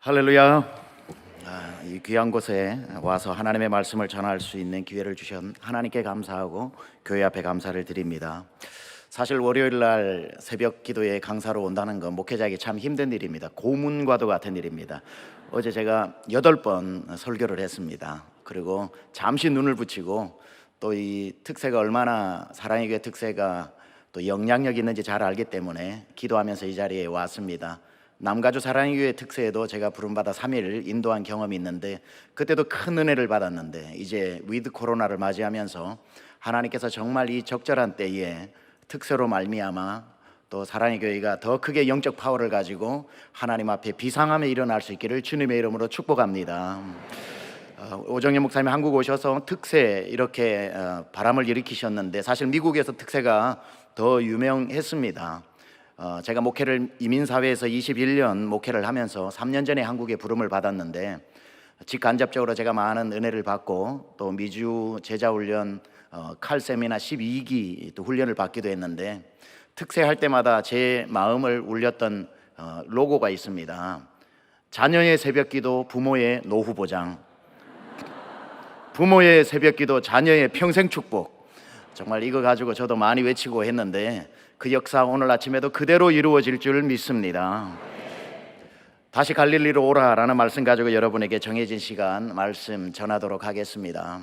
할렐루야. 이 귀한 곳에 와서 하나님의 말씀을 전할 수 있는 기회를 주신 하나님께 감사하고 교회 앞에 감사를 드립니다. 사실 월요일 날 새벽 기도에 강사로 온다는 건 목회자에게 참 힘든 일입니다. 고문과도 같은 일입니다. 어제 제가 8번 설교를 했습니다. 그리고 잠시 눈을 붙이고 또 이 특세가 얼마나 사랑의 교회 특세가 또 영향력이 있는지 잘 알기 때문에 기도하면서 이 자리에 왔습니다. 남가주 사랑의 교회 특세에도 제가 부름받아 3일 인도한 경험이 있는데 그때도 큰 은혜를 받았는데 이제 위드 코로나를 맞이하면서 하나님께서 정말 이 적절한 때에 특세로 말미암아 또 사랑의 교회가 더 크게 영적 파워를 가지고 하나님 앞에 비상함에 일어날 수 있기를 주님의 이름으로 축복합니다. 오정현 목사님이 한국 오셔서 특세 이렇게 바람을 일으키셨는데 사실 미국에서 특세가 더 유명했습니다. 제가 목회를 이민사회에서 21년 목회를 하면서 3년 전에 한국에 부름을 받았는데 직간접적으로 제가 많은 은혜를 받고 또 미주 제자훈련 칼세미나 12기 또 훈련을 받기도 했는데 특세할 때마다 제 마음을 울렸던 로고가 있습니다. 자녀의 새벽기도 부모의 노후보장, 부모의 새벽기도 자녀의 평생축복. 정말 이거 가지고 저도 많이 외치고 했는데 그 역사 오늘 아침에도 그대로 이루어질 줄 믿습니다. 다시 갈릴리로 오라라는 말씀 가지고 여러분에게 정해진 시간 말씀 전하도록 하겠습니다.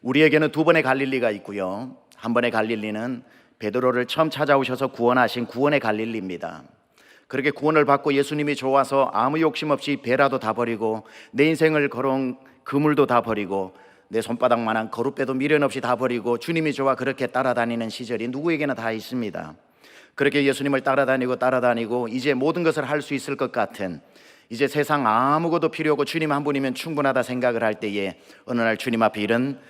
우리에게는 두 번의 갈릴리가 있고요. 한 번의 갈릴리는 베드로를 처음 찾아오셔서 구원하신 구원의 갈릴리입니다. 그렇게 구원을 받고 예수님이 좋아서 아무 욕심 없이 배라도 다 버리고 내 인생을 걸어온 그물도 다 버리고 내 손바닥만한 거룻배도 미련 없이 다 버리고 주님이 좋아 그렇게 따라다니는 시절이 누구에게나 다 있습니다. 그렇게 예수님을 따라다니고 이제 모든 것을 할 수 있을 것 같은, 이제 세상 아무것도 필요 없고 주님 한 분이면 충분하다 생각을 할 때에 어느 날 주님 앞에 이런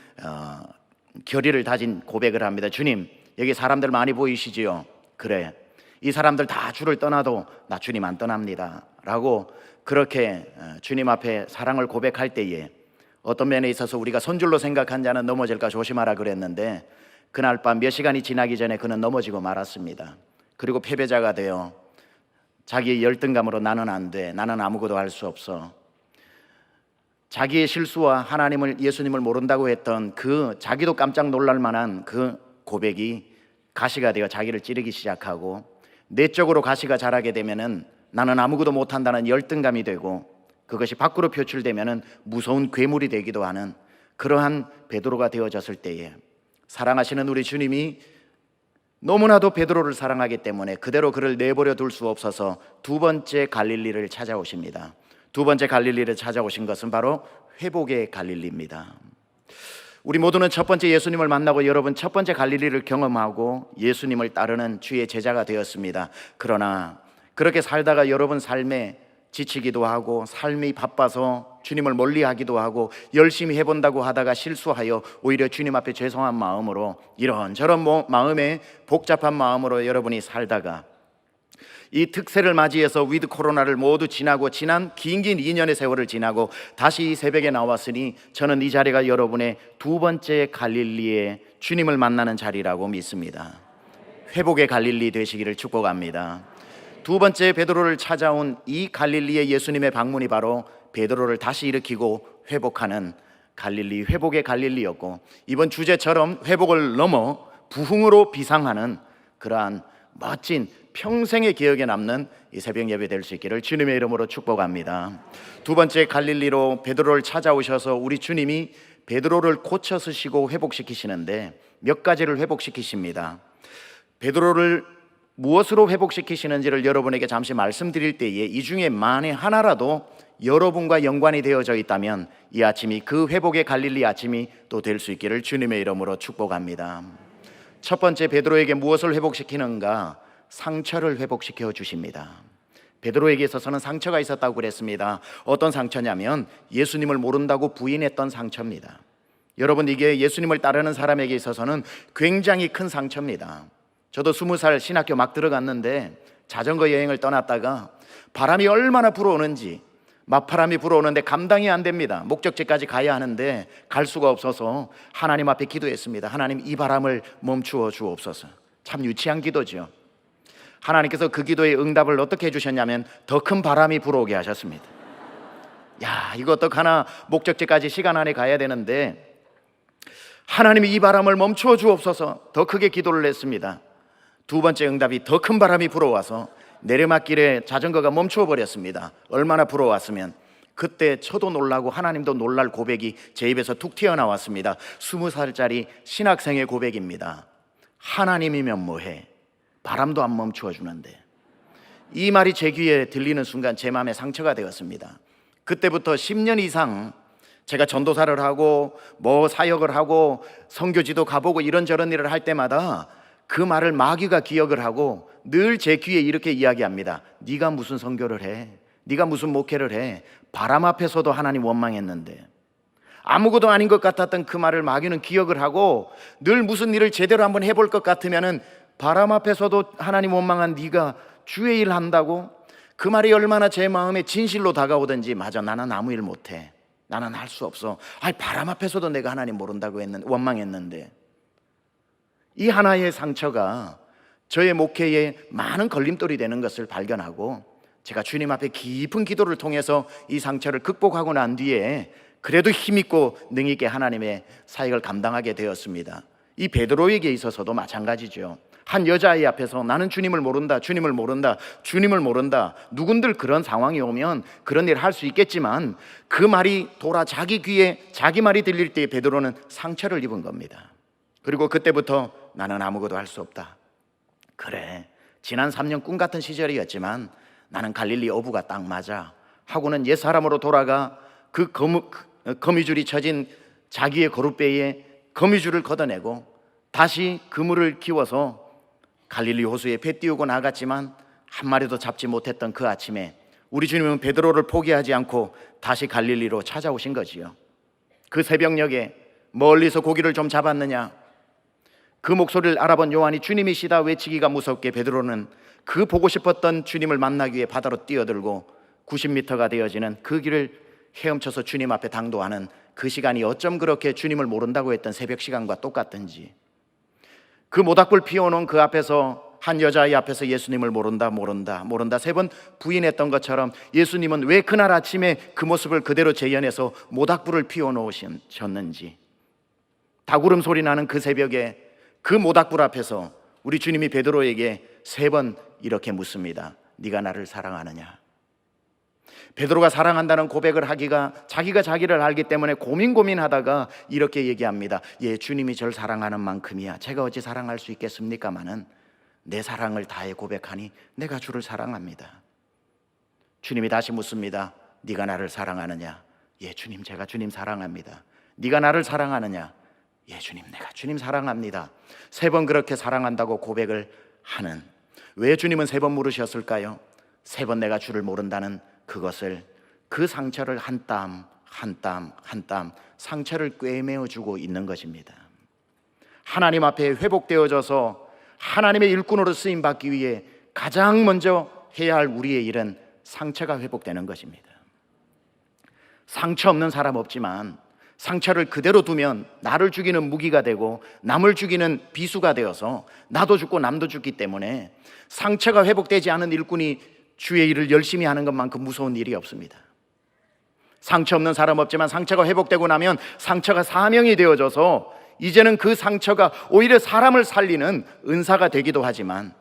결의를 다진 고백을 합니다. 주님, 여기 사람들 많이 보이시지요? 그래, 이 사람들 다 주를 떠나도 나 주님 안 떠납니다 라고 그렇게 주님 앞에 사랑을 고백할 때에 어떤 면에 있어서 우리가 손줄로 생각한 자는 넘어질까 조심하라 그랬는데 그날 밤 몇 시간이 지나기 전에 그는 넘어지고 말았습니다. 그리고 패배자가 되어 자기의 열등감으로 나는 안 돼, 나는 아무것도 할 수 없어, 자기의 실수와 하나님을 예수님을 모른다고 했던 그 자기도 깜짝 놀랄 만한 그 고백이 가시가 되어 자기를 찌르기 시작하고 내적으로 가시가 자라게 되면은 나는 아무것도 못한다는 열등감이 되고 그것이 밖으로 표출되면 무서운 괴물이 되기도 하는 그러한 베드로가 되어졌을 때에 사랑하시는 우리 주님이 너무나도 베드로를 사랑하기 때문에 그대로 그를 내버려 둘 수 없어서 두 번째 갈릴리를 찾아오십니다. 두 번째 갈릴리를 찾아오신 것은 바로 회복의 갈릴리입니다. 우리 모두는 첫 번째 예수님을 만나고 여러분 첫 번째 갈릴리를 경험하고 예수님을 따르는 주의 제자가 되었습니다. 그러나 그렇게 살다가 여러분 삶에 지치기도 하고 삶이 바빠서 주님을 멀리하기도 하고 열심히 해본다고 하다가 실수하여 오히려 주님 앞에 죄송한 마음으로 이런저런 마음에 복잡한 마음으로 여러분이 살다가 이 특세를 맞이해서 위드 코로나를 모두 지나고 지난 긴 2년의 세월을 지나고 다시 이 새벽에 나왔으니 저는 이 자리가 여러분의 두 번째 갈릴리에 주님을 만나는 자리라고 믿습니다. 회복의 갈릴리 되시기를 축복합니다. 두 번째 베드로를 찾아온 이 갈릴리의 예수님의 방문이 바로 베드로를 다시 일으키고 회복하는 갈릴리, 회복의 갈릴리였고 이번 주제처럼 회복을 넘어 부흥으로 비상하는 그러한 멋진 평생의 기억에 남는 이 새벽 예배 될 수 있기를 주님의 이름으로 축복합니다. 두 번째 갈릴리로 베드로를 찾아오셔서 우리 주님이 베드로를 고쳐 쓰시고 회복시키시는데 몇 가지를 회복시키십니다. 베드로를 무엇으로 회복시키시는지를 여러분에게 잠시 말씀드릴 때에 이 중에 만에 하나라도 여러분과 연관이 되어져 있다면 이 아침이 그 회복의 갈릴리 아침이 또 될 수 있기를 주님의 이름으로 축복합니다. 첫 번째 베드로에게 무엇을 회복시키는가? 상처를 회복시켜 주십니다. 베드로에게 있어서는 상처가 있었다고 그랬습니다. 어떤 상처냐면 예수님을 모른다고 부인했던 상처입니다. 여러분, 이게 예수님을 따르는 사람에게 있어서는 굉장히 큰 상처입니다. 저도 20살 신학교 막 들어갔는데 자전거 여행을 떠났다가 바람이 얼마나 불어오는지, 맞바람이 불어오는데 감당이 안 됩니다. 목적지까지 가야 하는데 갈 수가 없어서 하나님 앞에 기도했습니다. 하나님, 이 바람을 멈추어 주옵소서. 참 유치한 기도죠. 하나님께서 그 기도의 응답을 어떻게 해주셨냐면 더 큰 바람이 불어오게 하셨습니다. 야, 이거 어떡하나, 목적지까지 시간 안에 가야 되는데 하나님이 이 바람을 멈추어 주옵소서. 더 크게 기도를 했습니다. 두 번째 응답이 더 큰 바람이 불어와서 내리막길에 자전거가 멈추어 버렸습니다. 얼마나 불어왔으면. 그때 저도 놀라고 하나님도 놀랄 고백이 제 입에서 툭 튀어나왔습니다. 20살짜리 신학생의 고백입니다. 하나님이면 뭐해? 바람도 안 멈추어 주는데. 이 말이 제 귀에 들리는 순간 제 마음에 상처가 되었습니다. 그때부터 10년 이상 제가 전도사를 하고 사역을 하고 선교지도 가보고 이런저런 일을 할 때마다 그 말을 마귀가 기억을 하고 늘 제 귀에 이렇게 이야기합니다. 네가 무슨 선교를 해? 네가 무슨 목회를 해? 바람 앞에서도 하나님 원망했는데. 아무것도 아닌 것 같았던 그 말을 마귀는 기억을 하고 늘 무슨 일을 제대로 한번 해볼 것 같으면은 바람 앞에서도 하나님 원망한 네가 주의 일 한다고? 그 말이 얼마나 제 마음에 진실로 다가오든지, 맞아, 나는 아무 일 못해, 나는 할 수 없어. 바람 앞에서도 내가 하나님 모른다고 원망했는데. 이 하나의 상처가 저의 목회에 많은 걸림돌이 되는 것을 발견하고 제가 주님 앞에 깊은 기도를 통해서 이 상처를 극복하고 난 뒤에 그래도 힘있고 능있게 하나님의 사역을 감당하게 되었습니다. 이 베드로에게 있어서도 마찬가지죠. 한 여자아이 앞에서 나는 주님을 모른다, 주님을 모른다, 주님을 모른다. 누군들 그런 상황이 오면 그런 일을 할 수 있겠지만 그 말이 돌아 자기 귀에 자기 말이 들릴 때 베드로는 상처를 입은 겁니다. 그리고 그때부터 나는 아무것도 할 수 없다. 그래, 지난 3년 꿈 같은 시절이었지만 나는 갈릴리 어부가 딱 맞아 하고는 옛사람으로 돌아가 그 거미줄이 쳐진 자기의 거룻배에 거미줄을 걷어내고 다시 그물을 키워서 갈릴리 호수에 배 띄우고 나갔지만 한 마리도 잡지 못했던 그 아침에 우리 주님은 베드로를 포기하지 않고 다시 갈릴리로 찾아오신 거지요. 그 새벽녘에 멀리서 고기를 좀 잡았느냐, 그 목소리를 알아본 요한이 주님이시다 외치기가 무섭게 베드로는 그 보고 싶었던 주님을 만나기 위해 바다로 뛰어들고 90m가 되어지는 그 길을 헤엄쳐서 주님 앞에 당도하는 그 시간이 어쩜 그렇게 주님을 모른다고 했던 새벽 시간과 똑같던지, 그 모닥불 피워놓은 그 앞에서 한 여자아이 앞에서 예수님을 모른다 세 번 부인했던 것처럼 예수님은 왜 그날 아침에 그 모습을 그대로 재현해서 모닥불을 피워놓으셨는지, 다구름 소리 나는 그 새벽에 그 모닥불 앞에서 우리 주님이 베드로에게 3번 이렇게 묻습니다. 네가 나를 사랑하느냐? 베드로가 사랑한다는 고백을 하기가 자기가 자기를 알기 때문에 고민하다가 이렇게 얘기합니다. 예, 주님이 저를 사랑하는 만큼이야 제가 어찌 사랑할 수 있겠습니까마는 내 사랑을 다해 고백하니 내가 주를 사랑합니다. 주님이 다시 묻습니다. 네가 나를 사랑하느냐? 예, 주님, 제가 주님 사랑합니다. 네가 나를 사랑하느냐? 예, 주님, 내가 주님 사랑합니다. 3번 그렇게 사랑한다고 고백을 하는, 왜 주님은 3번 물으셨을까요? 3번 내가 주를 모른다는 그것을, 그 상처를 한 땀 한 땀 한 땀 상처를 꿰매어주고 있는 것입니다. 하나님 앞에 회복되어져서 하나님의 일꾼으로 쓰임받기 위해 가장 먼저 해야 할 우리의 일은 상처가 회복되는 것입니다. 상처 없는 사람 없지만 상처를 그대로 두면 나를 죽이는 무기가 되고 남을 죽이는 비수가 되어서 나도 죽고 남도 죽기 때문에 상처가 회복되지 않은 일꾼이 주의 일을 열심히 하는 것만큼 무서운 일이 없습니다. 상처 없는 사람 없지만 상처가 회복되고 나면 상처가 사명이 되어져서 이제는 그 상처가 오히려 사람을 살리는 은사가 되기도 하지만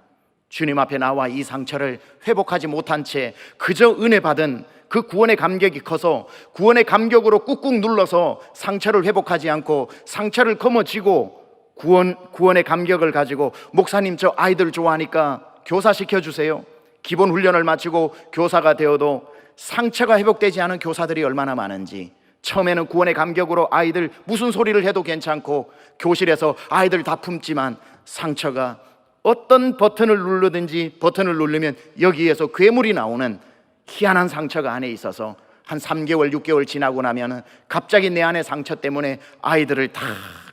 주님 앞에 나와 이 상처를 회복하지 못한 채 그저 은혜 받은 그 구원의 감격이 커서 구원의 감격으로 꾹꾹 눌러서 상처를 회복하지 않고 상처를 거머쥐고 구원의 감격을 가지고 목사님 저 아이들 좋아하니까 교사 시켜주세요. 기본 훈련을 마치고 교사가 되어도 상처가 회복되지 않은 교사들이 얼마나 많은지, 처음에는 구원의 감격으로 아이들 무슨 소리를 해도 괜찮고 교실에서 아이들 다 품지만 상처가 어떤 버튼을 누르든지 버튼을 누르면 여기에서 괴물이 나오는 희한한 상처가 안에 있어서 한 3개월 6개월 지나고 나면 갑자기 내 안의 상처 때문에 아이들을 다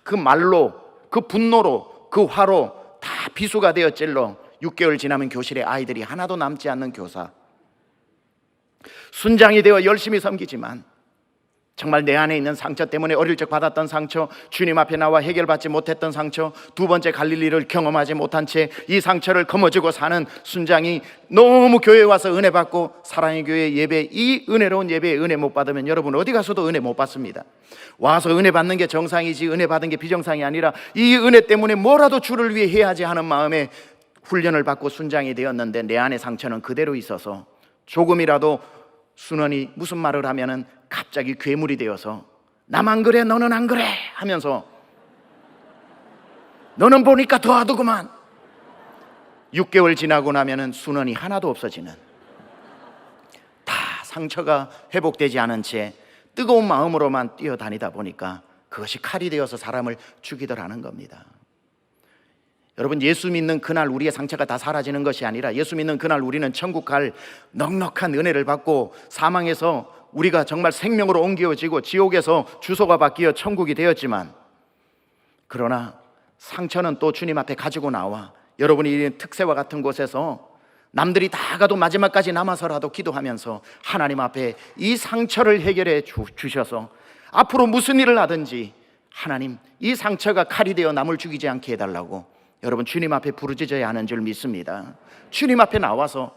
그 말로, 그 분노로, 그 화로 다 비수가 되어 찔러 6개월 지나면 교실에 아이들이 하나도 남지 않는 교사, 순장이 되어 열심히 섬기지만 정말 내 안에 있는 상처 때문에 어릴 적 받았던 상처, 주님 앞에 나와 해결받지 못했던 상처, 두 번째 갈릴리를 경험하지 못한 채 이 상처를 거머쥐고 사는 순장이 너무 교회에 와서 은혜 받고 사랑의 교회 예배, 이 은혜로운 예배에 은혜 못 받으면 여러분 어디 가서도 은혜 못 받습니다. 와서 은혜 받는 게 정상이지 은혜 받은 게 비정상이 아니라 이 은혜 때문에 뭐라도 주를 위해 해야지 하는 마음에 훈련을 받고 순장이 되었는데 내 안에 상처는 그대로 있어서 조금이라도 순원이 무슨 말을 하면은 갑자기 괴물이 되어서 나만 그래 너는 안 그래 하면서 너는 보니까 더하더구만. 6개월 지나고 나면은 순원이 하나도 없어지는, 다 상처가 회복되지 않은 채 뜨거운 마음으로만 뛰어다니다 보니까 그것이 칼이 되어서 사람을 죽이더라는 겁니다. 여러분, 예수 믿는 그날 우리의 상처가 다 사라지는 것이 아니라 예수 믿는 그날 우리는 천국 갈 넉넉한 은혜를 받고 사망에서 우리가 정말 생명으로 옮겨지고 지옥에서 주소가 바뀌어 천국이 되었지만, 그러나 상처는 또 주님 앞에 가지고 나와 여러분이 이 특세와 같은 곳에서 남들이 다 가도 마지막까지 남아서라도 기도하면서 하나님 앞에 이 상처를 해결해 주셔서 앞으로 무슨 일을 하든지 하나님 이 상처가 칼이 되어 남을 죽이지 않게 해달라고 여러분 주님 앞에 부르짖어야 하는 줄 믿습니다. 주님 앞에 나와서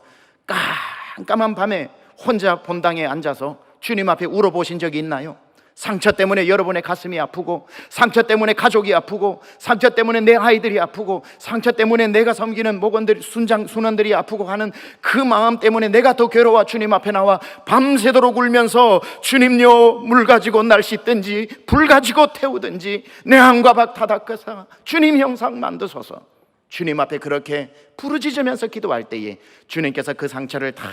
깜깜한 밤에 혼자 본당에 앉아서 주님 앞에 울어보신 적이 있나요? 상처 때문에 여러분의 가슴이 아프고, 상처 때문에 가족이 아프고, 상처 때문에 내 아이들이 아프고, 상처 때문에 내가 섬기는 목원들, 순원들이 아프고 하는 그 마음 때문에 내가 더 괴로워 주님 앞에 나와 밤새도록 울면서 주님요 물 가지고 날 씻든지 불 가지고 태우든지 내 안과 박 다 닦아서 주님 형상 만드소서, 주님 앞에 그렇게 부르짖으면서 기도할 때에 주님께서 그 상처를 다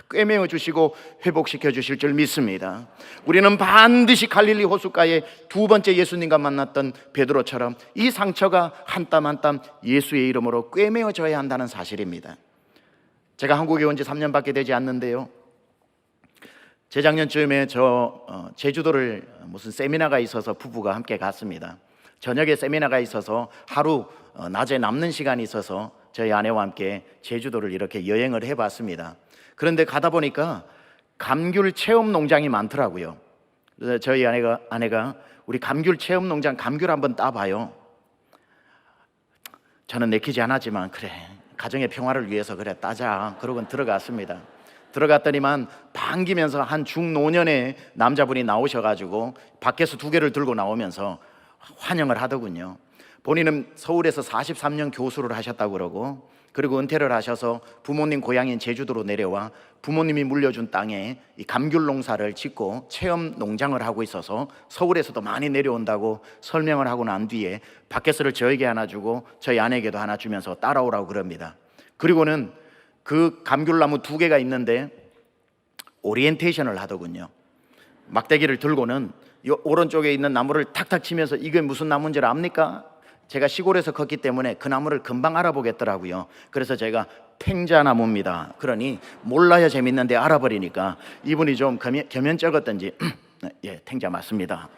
꿰매어 주시고 회복시켜 주실 줄 믿습니다. 우리는 반드시 갈릴리 호숫가에 두 번째 예수님과 만났던 베드로처럼 이 상처가 한 땀 한 땀 예수의 이름으로 꿰매어져야 한다는 사실입니다. 제가 한국에 온 지 3년밖에 되지 않는데요, 재작년쯤에 제주도를 무슨 세미나가 있어서 부부가 함께 갔습니다. 저녁에 세미나가 있어서 하루 낮에 남는 시간이 있어서 저희 아내와 함께 제주도를 이렇게 여행을 해봤습니다. 그런데 가다 보니까 감귤 체험 농장이 많더라고요. 그래서 저희 아내가 우리 감귤 체험 농장 감귤 한번 따봐요. 저는 내키지 않았지만 그래 가정의 평화를 위해서 그래 따자 그러고 들어갔습니다. 들어갔더니만 반기면서 한 중노년의 남자분이 나오셔가지고 밖에서 2개를 들고 나오면서 환영을 하더군요. 본인은 서울에서 43년 교수를 하셨다고 그러고, 그리고 은퇴를 하셔서 부모님 고향인 제주도로 내려와 부모님이 물려준 땅에 이 감귤 농사를 짓고 체험 농장을 하고 있어서 서울에서도 많이 내려온다고 설명을 하고 난 뒤에 팟캐스트를 저에게 하나 주고 저희 아내에게도 하나 주면서 따라오라고 그럽니다. 그리고는 그 감귤나무 2개가 있는데 오리엔테이션을 하더군요. 막대기를 들고는 이 오른쪽에 있는 나무를 탁탁 치면서 이게 무슨 나무인지 압니까? 제가 시골에서 컸기 때문에 그 나무를 금방 알아보겠더라고요. 그래서 제가 탱자나무입니다. 그러니 몰라야 재밌는데 알아버리니까 이분이 좀 겸연쩍었던지 예, 탱자 맞습니다.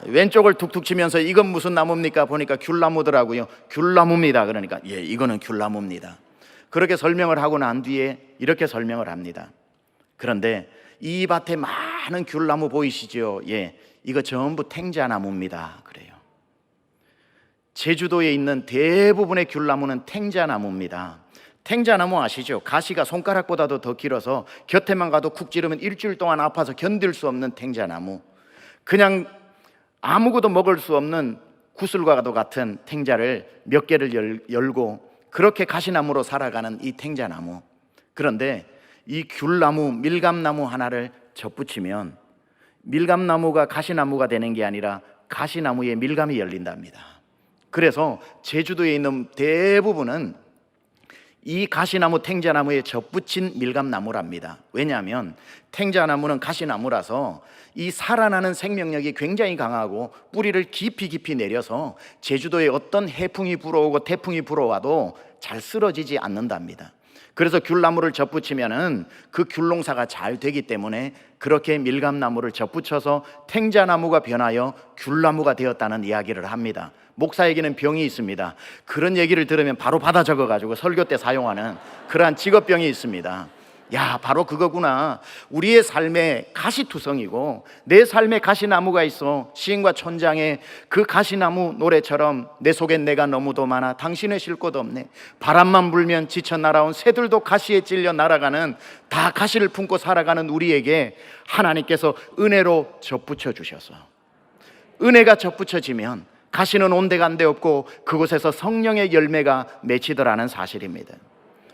왼쪽을 툭툭 치면서 이건 무슨 나무입니까? 보니까 귤나무더라고요. 귤나무입니다. 그러니까 예, 이거는 귤나무입니다. 그렇게 설명을 하고 난 뒤에 이렇게 설명을 합니다. 그런데 이 밭에 많은 귤나무 보이시죠? 예, 이거 전부 탱자나무입니다. 그래요. 제주도에 있는 대부분의 귤나무는 탱자나무입니다. 탱자나무 아시죠? 가시가 손가락보다도 더 길어서 곁에만 가도 쿡 찌르면 일주일 동안 아파서 견딜 수 없는 탱자나무, 그냥 아무것도 먹을 수 없는 구슬과도 같은 탱자를 몇 개를 열고 그렇게 가시나무로 살아가는 이 탱자나무. 그런데 이 귤나무, 밀감나무 하나를 접붙이면 밀감나무가 가시나무가 되는 게 아니라 가시나무에 밀감이 열린답니다. 그래서 제주도에 있는 대부분은 이 가시나무, 탱자나무에 접붙인 밀감나무랍니다. 왜냐하면 탱자나무는 가시나무라서 이 살아나는 생명력이 굉장히 강하고 뿌리를 깊이 내려서 제주도에 어떤 해풍이 불어오고 태풍이 불어와도 잘 쓰러지지 않는답니다. 그래서 귤나무를 접붙이면은 그 귤농사가 잘 되기 때문에 그렇게 밀감나무를 접붙여서 탱자나무가 변하여 귤나무가 되었다는 이야기를 합니다. 목사에게는 병이 있습니다. 그런 얘기를 들으면 바로 받아 적어가지고 설교 때 사용하는 그러한 직업병이 있습니다. 야, 바로 그거구나. 우리의 삶에 가시투성이고 내 삶에 가시나무가 있어. 시인과 촌장의 그 가시나무 노래처럼 내 속엔 내가 너무도 많아 당신을 쉴 곳 없네. 바람만 불면 지쳐 날아온 새들도 가시에 찔려 날아가는, 다 가시를 품고 살아가는 우리에게 하나님께서 은혜로 접붙여 주셔서, 은혜가 접붙여지면 가시는 온데간데 없고 그곳에서 성령의 열매가 맺히더라는 사실입니다.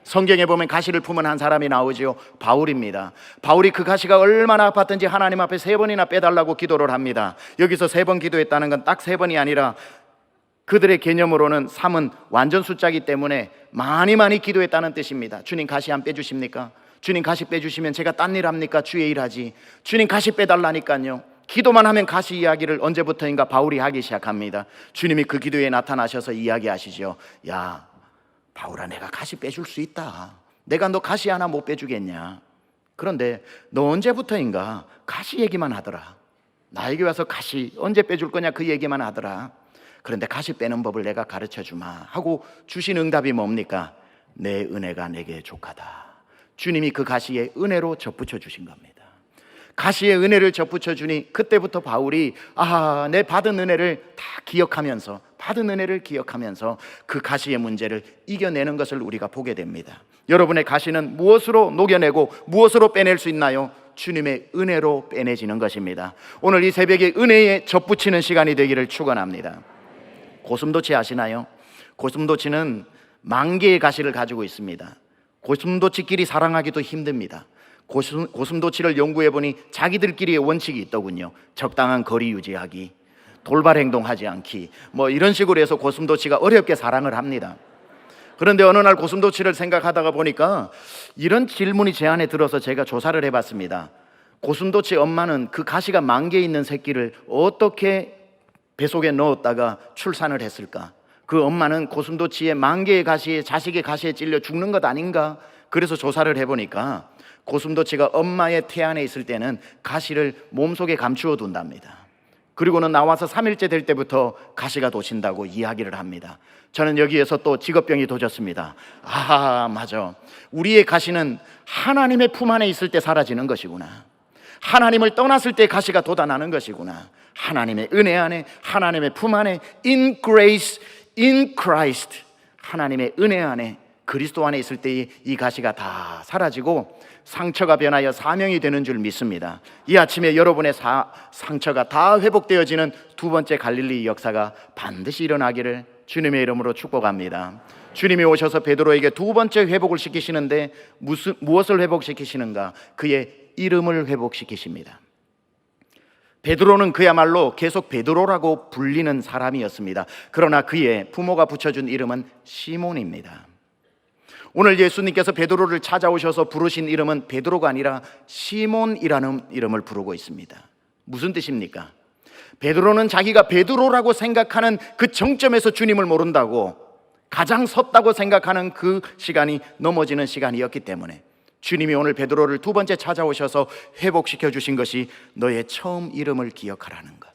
성경에 보면 가시를 품은 한 사람이 나오지요. 바울입니다. 바울이 그 가시가 얼마나 아팠던지 하나님 앞에 3번이나 빼달라고 기도를 합니다. 여기서 3번 기도했다는 건 딱 3번이 아니라 그들의 개념으로는 3은 완전 숫자이기 때문에 많이 기도했다는 뜻입니다. 주님 가시 안 빼주십니까? 주님 가시 빼주시면 제가 딴 일 합니까? 주의 일 하지. 주님 가시 빼달라니까요. 기도만 하면 가시 이야기를 언제부터인가 바울이 하기 시작합니다. 주님이 그 기도에 나타나셔서 이야기하시죠. 야, 바울아, 내가 가시 빼줄 수 있다. 내가 너 가시 하나 못 빼주겠냐? 그런데 너 언제부터인가 가시 얘기만 하더라. 나에게 와서 가시 언제 빼줄 거냐 그 얘기만 하더라. 그런데 가시 빼는 법을 내가 가르쳐 주마 하고 주신 응답이 뭡니까? 내 은혜가 내게 족하다. 주님이 그 가시에 은혜로 접붙여 주신 겁니다. 가시의 은혜를 접붙여 주니 그때부터 바울이 내 받은 은혜를 다 기억하면서, 받은 은혜를 기억하면서 그 가시의 문제를 이겨내는 것을 우리가 보게 됩니다. 여러분의 가시는 무엇으로 녹여내고 무엇으로 빼낼 수 있나요? 주님의 은혜로 빼내지는 것입니다. 오늘 이 새벽에 은혜에 접붙이는 시간이 되기를 축원합니다. 고슴도치 아시나요? 고슴도치는 만 개의 가시를 가지고 있습니다. 고슴도치끼리 사랑하기도 힘듭니다. 고슴도치를 연구해 보니 자기들끼리의 원칙이 있더군요. 적당한 거리 유지하기, 돌발 행동하지 않기, 이런 식으로 해서 고슴도치가 어렵게 사랑을 합니다. 그런데 어느 날 고슴도치를 생각하다가 보니까 이런 질문이 제 안에 들어서 제가 조사를 해봤습니다. 고슴도치 엄마는 그 가시가 10,000개 있는 새끼를 어떻게 뱃속에 넣었다가 출산을 했을까? 그 엄마는 고슴도치의 10,000개의 가시에, 자식의 가시에 찔려 죽는 것 아닌가? 그래서 조사를 해보니까 고슴도치가 엄마의 태 안에 있을 때는 가시를 몸속에 감추어 둔답니다. 그리고는 나와서 3일째 될 때부터 가시가 돋친다고 이야기를 합니다. 저는 여기에서 또 직업병이 도졌습니다. 맞아. 우리의 가시는 하나님의 품 안에 있을 때 사라지는 것이구나. 하나님을 떠났을 때 가시가 돋아나는 것이구나. 하나님의 은혜 안에, 하나님의 품 안에, in grace, in Christ, 하나님의 은혜 안에, 그리스도 안에 있을 때 이 가시가 다 사라지고 상처가 변하여 사명이 되는 줄 믿습니다. 이 아침에 여러분의 상처가 다 회복되어지는 두 번째 갈릴리 역사가 반드시 일어나기를 주님의 이름으로 축복합니다. 주님이 오셔서 베드로에게 두 번째 회복을 시키시는데 무엇을 회복시키시는가? 그의 이름을 회복시키십니다. 베드로는 그야말로 계속 베드로라고 불리는 사람이었습니다. 그러나 그의 부모가 붙여준 이름은 시몬입니다. 오늘 예수님께서 베드로를 찾아오셔서 부르신 이름은 베드로가 아니라 시몬이라는 이름을 부르고 있습니다. 무슨 뜻입니까? 베드로는 자기가 베드로라고 생각하는 그 정점에서 주님을 모른다고, 가장 섰다고 생각하는 그 시간이 넘어지는 시간이었기 때문에 주님이 오늘 베드로를 두 번째 찾아오셔서 회복시켜 주신 것이 너의 처음 이름을 기억하라는 것.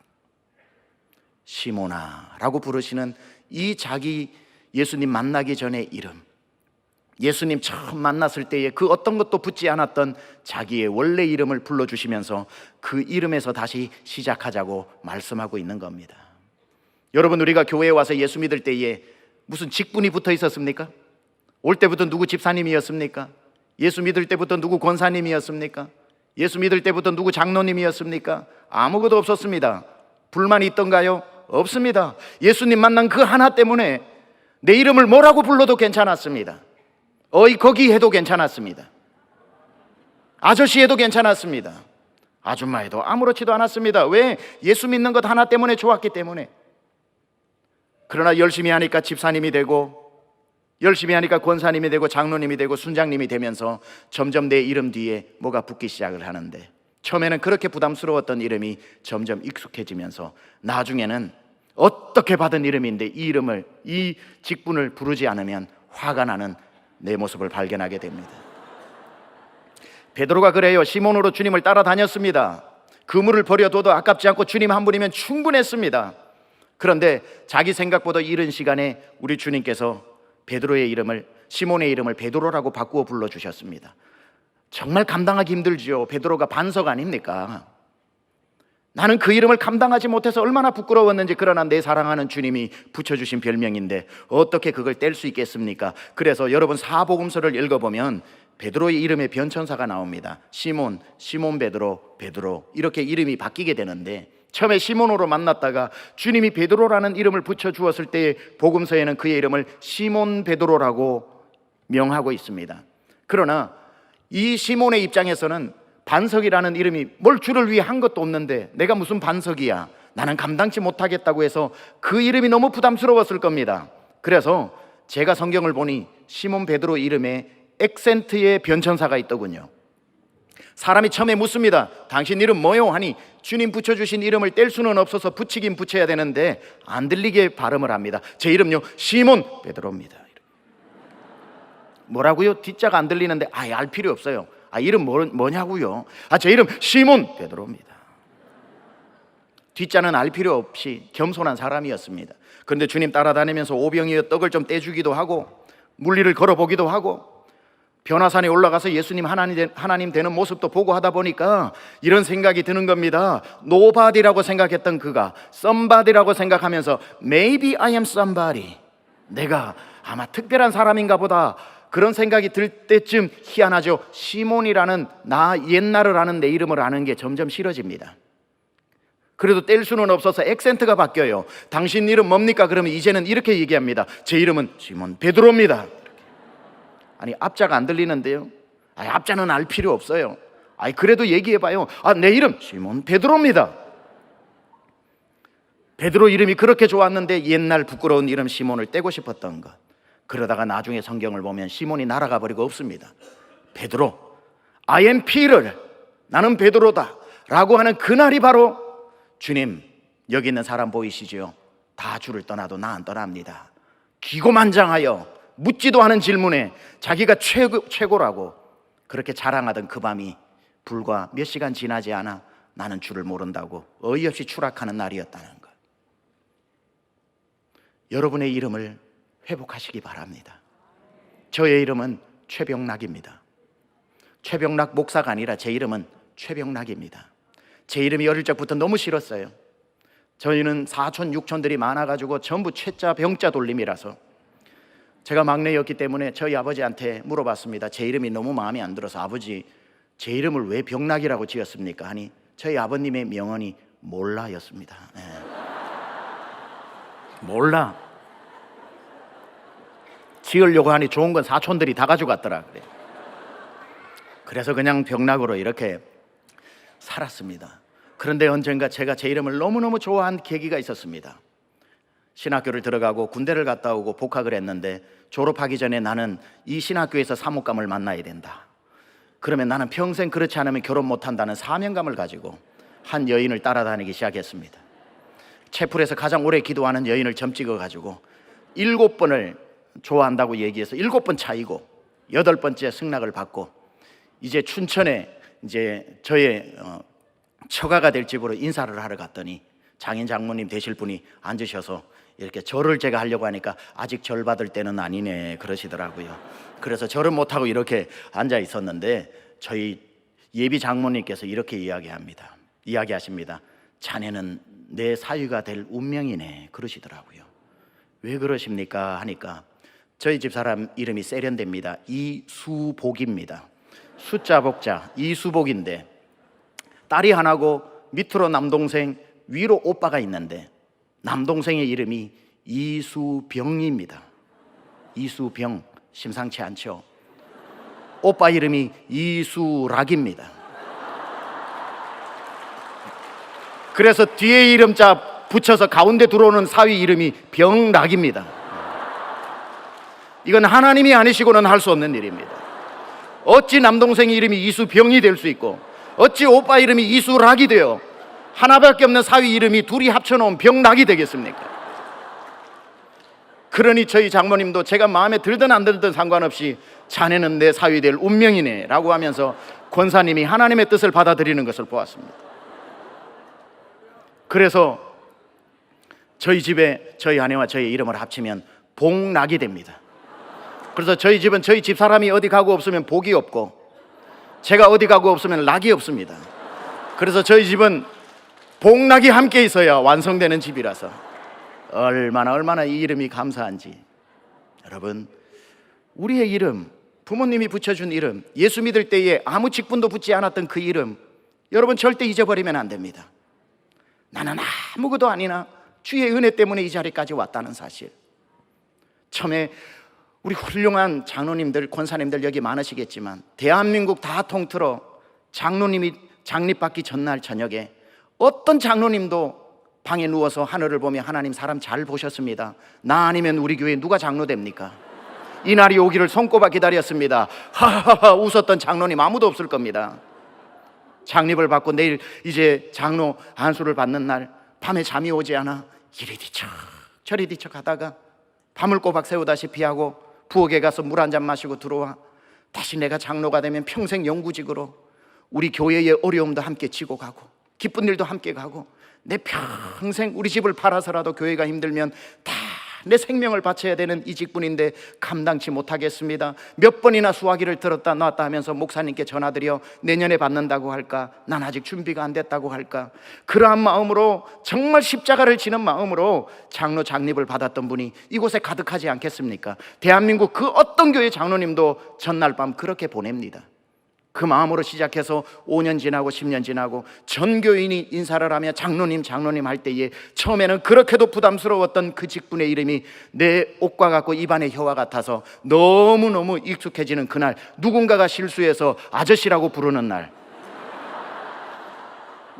시몬아라고 부르시는 이 자기 예수님 만나기 전의 이름, 예수님 처음 만났을 때에 그 어떤 것도 붙지 않았던 자기의 원래 이름을 불러주시면서 그 이름에서 다시 시작하자고 말씀하고 있는 겁니다. 여러분, 우리가 교회에 와서 예수 믿을 때에 무슨 직분이 붙어 있었습니까? 올 때부터 누구 집사님이었습니까? 예수 믿을 때부터 누구 권사님이었습니까? 예수 믿을 때부터 누구 장로님이었습니까? 아무것도 없었습니다. 불만이 있던가요? 없습니다. 예수님 만난 그 하나 때문에 내 이름을 뭐라고 불러도 괜찮았습니다. 어이 거기 해도 괜찮았습니다. 아저씨 해도 괜찮았습니다. 아줌마 해도 아무렇지도 않았습니다. 왜? 예수 믿는 것 하나 때문에 좋았기 때문에. 그러나 열심히 하니까 집사님이 되고, 열심히 하니까 권사님이 되고, 장로님이 되고, 순장님이 되면서 점점 내 이름 뒤에 뭐가 붙기 시작을 하는데, 처음에는 그렇게 부담스러웠던 이름이 점점 익숙해지면서 나중에는 어떻게 받은 이름인데 이 이름을, 이 직분을 부르지 않으면 화가 나는 내 모습을 발견하게 됩니다. 베드로가 그래요. 시몬으로 주님을 따라다녔습니다. 그물을 버려둬도 아깝지 않고 주님 한 분이면 충분했습니다. 그런데 자기 생각보다 이른 시간에 우리 주님께서 베드로의 이름을, 시몬의 이름을 베드로라고 바꾸어 불러주셨습니다. 정말 감당하기 힘들지요. 베드로가 반석 아닙니까? 나는 그 이름을 감당하지 못해서 얼마나 부끄러웠는지. 그러나 내 사랑하는 주님이 붙여주신 별명인데 어떻게 그걸 뗄 수 있겠습니까? 그래서 여러분 사복음서를 읽어보면 베드로의 이름에 변천사가 나옵니다. 시몬, 시몬 베드로, 베드로 이렇게 이름이 바뀌게 되는데, 처음에 시몬으로 만났다가 주님이 베드로라는 이름을 붙여주었을 때 복음서에는 그의 이름을 시몬 베드로라고 명하고 있습니다. 그러나 이 시몬의 입장에서는 반석이라는 이름이 뭘 주를 위해 한 것도 없는데 내가 무슨 반석이야, 나는 감당치 못하겠다고 해서 그 이름이 너무 부담스러웠을 겁니다. 그래서 제가 성경을 보니 시몬 베드로 이름에 액센트의 변천사가 있더군요. 사람이 처음에 묻습니다. 당신 이름 뭐요? 하니 주님 붙여주신 이름을 뗄 수는 없어서 붙이긴 붙여야 되는데 안 들리게 발음을 합니다. 제 이름요 시몬 베드로입니다. 뭐라고요? 뒷자가 안 들리는데 알 필요 없어요. 이름 뭐냐고요? 제 이름 시몬 베드로입니다. 뒷자는 알 필요 없이 겸손한 사람이었습니다. 그런데 주님 따라다니면서 오병이어 떡을 좀 떼주기도 하고 물리를 걸어보기도 하고 변화산에 올라가서 예수님 하나님 되는 모습도 보고 하다 보니까 이런 생각이 드는 겁니다. 노바디라고 생각했던 그가 somebody라고 생각하면서 maybe I am somebody, 내가 아마 특별한 사람인가 보다, 그런 생각이 들 때쯤 희한하죠. 시몬이라는 나 옛날을 아는 내 이름을 아는 게 점점 싫어집니다. 그래도 뗄 수는 없어서 액센트가 바뀌어요. 당신 이름 뭡니까? 그러면 이제는 이렇게 얘기합니다. 제 이름은 시몬 베드로입니다. 앞자가 안 들리는데요. 앞자는 알 필요 없어요. 그래도 얘기해봐요. 내 이름 시몬 베드로입니다. 베드로 이름이 그렇게 좋았는데 옛날 부끄러운 이름 시몬을 떼고 싶었던 것. 그러다가 나중에 성경을 보면 시몬이 날아가 버리고 없습니다. 베드로, I am Peter, 나는 베드로다 라고 하는 그날이 바로 주님, 여기 있는 사람 보이시죠? 다 주를 떠나도 나 안 떠납니다. 기고만장하여 묻지도 않은 질문에 자기가 최고라고 그렇게 자랑하던 그 밤이 불과 몇 시간 지나지 않아 나는 주를 모른다고 어이없이 추락하는 날이었다는 것. 여러분의 이름을 회복하시기 바랍니다. 저의 이름은 최병락입니다. 최병락 목사가 아니라 제 이름은 최병락입니다. 제 이름이 어릴 적부터 너무 싫었어요. 저희는 사촌 육촌들이 많아가지고 전부 최자 병자 돌림이라서 제가 막내였기 때문에 저희 아버지한테 물어봤습니다. 제 이름이 너무 마음에 안 들어서 아버지 제 이름을 왜 병락이라고 지었습니까? 하니 저희 아버님의 명언이 몰라였습니다. 몰라. 지으려고 하니 좋은 건 사촌들이 다 가져갔더라. 그래서 그냥 병락으로 이렇게 살았습니다. 그런데 언젠가 제가 제 이름을 너무너무 좋아한 계기가 있었습니다. 신학교를 들어가고 군대를 갔다 오고 복학을 했는데 졸업하기 전에 나는 이 신학교에서 사목감을 만나야 된다. 그러면 나는 평생 그렇지 않으면 결혼 못한다는 사명감을 가지고 한 여인을 따라다니기 시작했습니다. 채플에서 가장 오래 기도하는 여인을 점 찍어가지고 7번을 좋아한다고 얘기해서 7번 차이고 8번째 승낙을 받고 이제 춘천에 이제 저의 처가가 될 집으로 인사를 하러 갔더니 장인 장모님 되실 분이 앉으셔서 이렇게 절을 제가 하려고 하니까 아직 절 받을 때는 아니네 그러시더라고요. 그래서 절은 못하고 이렇게 앉아 있었는데 저희 예비 장모님께서 이렇게 이야기하십니다. 자네는 내 사위가 될 운명이네 그러시더라고요. 왜 그러십니까? 하니까 저희 집사람 이름이 세련됩니다. 이수복입니다. 숫자 복자 이수복인데 딸이 하나고 밑으로 남동생 위로 오빠가 있는데 남동생의 이름이 이수병입니다. 이수병 심상치 않죠? 오빠 이름이 이수락입니다. 그래서 뒤에 이름자 붙여서 가운데 들어오는 사위 이름이 병락입니다. 이건 하나님이 아니시고는 할 수 없는 일입니다. 어찌 남동생 이름이 이수병이 될 수 있고 어찌 오빠 이름이 이수락이 되어 하나밖에 없는 사위 이름이 둘이 합쳐놓은 병락이 되겠습니까? 그러니 저희 장모님도 제가 마음에 들든 안 들든 상관없이 자네는 내 사위 될 운명이네 라고 하면서 권사님이 하나님의 뜻을 받아들이는 것을 보았습니다. 그래서 저희 집에 저희 아내와 저의 이름을 합치면 복락이 됩니다. 그래서 저희 집은 저희 집사람이 어디 가고 없으면 복이 없고 제가 어디 가고 없으면 낙이 없습니다. 그래서 저희 집은 복락이 함께 있어야 완성되는 집이라서 얼마나 이 이름이 감사한지. 여러분, 우리의 이름, 부모님이 붙여준 이름, 예수 믿을 때에 아무 직분도 붙지 않았던 그 이름, 여러분 절대 잊어버리면 안 됩니다. 나는 아무것도 아니나 주의 은혜 때문에 이 자리까지 왔다는 사실. 처음에 우리 훌륭한 장로님들, 권사님들 여기 많으시겠지만 대한민국 다 통틀어 장로님이 장립받기 전날 저녁에 어떤 장로님도 방에 누워서 하늘을 보며 하나님 사람 잘 보셨습니다. 나 아니면 우리 교회에 누가 장로 됩니까? 이 날이 오기를 손꼽아 기다렸습니다. 하하하 웃었던 장로님 아무도 없을 겁니다. 장립을 받고 내일 이제 장로 안수를 받는 날 밤에 잠이 오지 않아 이리 뒤척 저리 뒤척 하다가 밤을 꼬박 새우다시피 하고 부엌에 가서 물 한 잔 마시고 들어와 다시 내가 장로가 되면 평생 영구직으로 우리 교회의 어려움도 함께 지고 가고 기쁜 일도 함께 가고 내 평생 우리 집을 팔아서라도 교회가 힘들면 다 내 생명을 바쳐야 되는 이 직분인데 감당치 못하겠습니다. 몇 번이나 수화기를 들었다 놨다 하면서 목사님께 전화드려 내년에 받는다고 할까? 난 아직 준비가 안 됐다고 할까? 그러한 마음으로 정말 십자가를 지는 마음으로 장로 장립을 받았던 분이 이곳에 가득하지 않겠습니까? 대한민국 그 어떤 교회 장로님도 전날 밤 그렇게 보냅니다. 그 마음으로 시작해서 5년 지나고 10년 지나고 전 교인이 인사를 하며 장로님 할 때에 처음에는 그렇게도 부담스러웠던 그 직분의 이름이 내 옷과 같고 입안의 혀와 같아서 너무너무 익숙해지는 그날, 누군가가 실수해서 아저씨라고 부르는 날,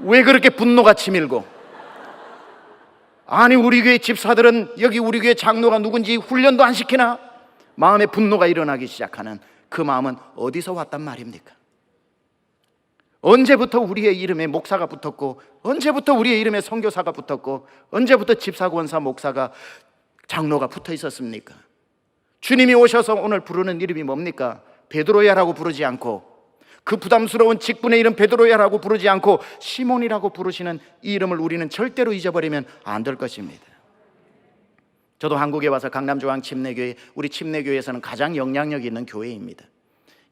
왜 그렇게 분노가 치밀고, 아니 우리 교회 집사들은 여기 우리 교회 장로가 누군지 훈련도 안 시키나? 마음에 분노가 일어나기 시작하는 그 마음은 어디서 왔단 말입니까? 언제부터 우리의 이름에 목사가 붙었고, 언제부터 우리의 이름에 선교사가 붙었고, 언제부터 집사, 권사, 목사가, 장로가 붙어 있었습니까? 주님이 오셔서 오늘 부르는 이름이 뭡니까? 베드로야라고 부르지 않고, 그 부담스러운 직분의 이름 베드로야라고 부르지 않고 시몬이라고 부르시는 이 이름을 우리는 절대로 잊어버리면 안 될 것입니다. 저도 한국에 와서 강남중앙 침례교회, 우리 침례교회에서는 가장 영향력 있는 교회입니다.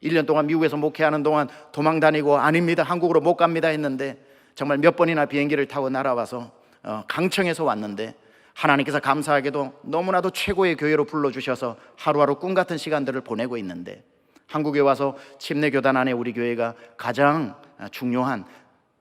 1년 동안 미국에서 목회하는 동안 도망 다니고 아닙니다, 한국으로 못 갑니다 했는데 정말 몇 번이나 비행기를 타고 날아와서 강청에서 왔는데 하나님께서 감사하게도 너무나도 최고의 교회로 불러주셔서 하루하루 꿈같은 시간들을 보내고 있는데, 한국에 와서 침례교단 안에 우리 교회가 가장 중요한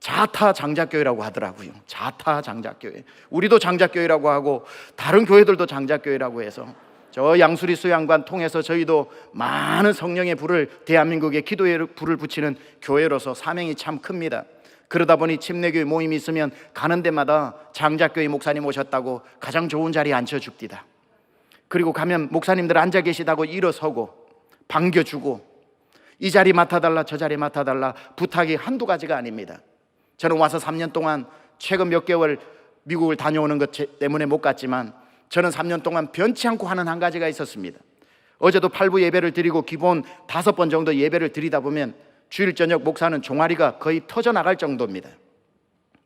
자타 장작교회라고 하더라고요. 자타 장작교회. 우리도 장작교회라고 하고 다른 교회들도 장작교회라고 해서 저 양수리 수양관 통해서 저희도 많은 성령의 불을, 대한민국의 기도의 불을 붙이는 교회로서 사명이 참 큽니다. 그러다 보니 침례교회 모임이 있으면 가는 데마다 장작교회 목사님 오셨다고 가장 좋은 자리에 앉혀줍니다. 그리고 가면 목사님들 앉아 계시다고 일어서고 반겨주고 이 자리 맡아달라 저 자리 맡아달라 부탁이 한두 가지가 아닙니다. 저는 와서 3년 동안 최근 몇 개월 미국을 다녀오는 것 때문에 못 갔지만 저는 3년 동안 변치 않고 하는 한 가지가 있었습니다. 어제도 8부 예배를 드리고 기본 5번 정도 예배를 드리다 보면 주일 저녁 목사는 종아리가 거의 터져나갈 정도입니다.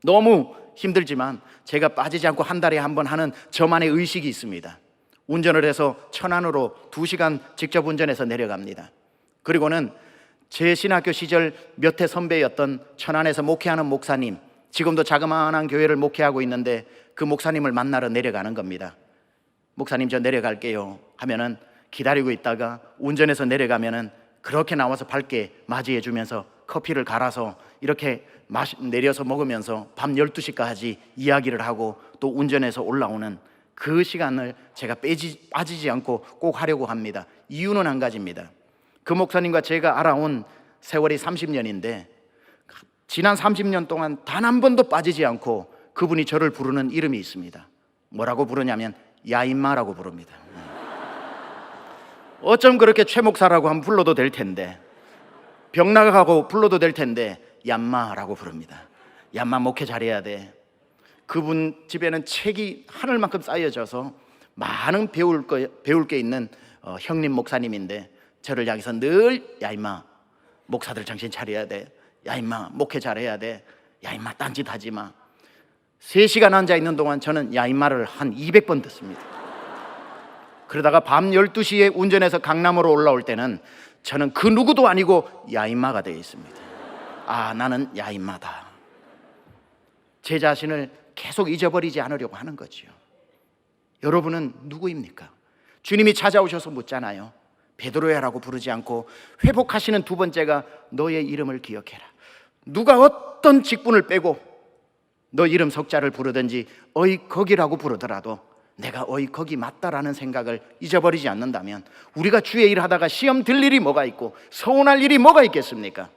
너무 힘들지만 제가 빠지지 않고 한 달에 한 번 하는 저만의 의식이 있습니다. 운전을 해서 천안으로 2시간 직접 운전해서 내려갑니다. 그리고는 제 신학교 시절 몇 해 선배였던 천안에서 목회하는 목사님, 지금도 자그마한 교회를 목회하고 있는데 그 목사님을 만나러 내려가는 겁니다. 목사님 저 내려갈게요 하면은 기다리고 있다가 운전해서 내려가면은 그렇게 나와서 밝게 맞이해 주면서 커피를 갈아서 이렇게 내려서 먹으면서 밤 12시까지 이야기를 하고 또 운전해서 올라오는 그 시간을 제가 빠지지 않고 꼭 하려고 합니다. 이유는 한 가지입니다. 그 목사님과 제가 알아온 세월이 30년인데 지난 30년 동안 단 한 번도 빠지지 않고 그분이 저를 부르는 이름이 있습니다. 뭐라고 부르냐면 야인마라고 부릅니다. 어쩜 그렇게 최 목사라고 하면 불러도 될 텐데, 병나가고 불러도 될 텐데 얌마라고 부릅니다. 얌마 목회 잘해야 돼. 그분 집에는 책이 하늘만큼 쌓여져서 많은 배울 게 있는 형님 목사님인데 저를 향해서 늘 야인마 목사들 정신 차려야 돼, 야인마 목회 잘해야 돼, 야인마 딴짓 하지 마. 3시간 앉아있는 동안 저는 야인마를 한 200번 듣습니다. 그러다가 밤 12시에 운전해서 강남으로 올라올 때는 저는 그 누구도 아니고 야인마가 되어 있습니다. 아, 나는 야인마다. 제 자신을 계속 잊어버리지 않으려고 하는 거지요. 여러분은 누구입니까? 주님이 찾아오셔서 묻잖아요. 베드로야라고 부르지 않고 회복하시는 두 번째가 너의 이름을 기억해라. 누가 어떤 직분을 빼고 너 이름 석자를 부르든지 어이 거기라고 부르더라도 내가 어이 거기 맞다라는 생각을 잊어버리지 않는다면 우리가 주의 일 하다가 시험 들 일이 뭐가 있고 서운할 일이 뭐가 있겠습니까?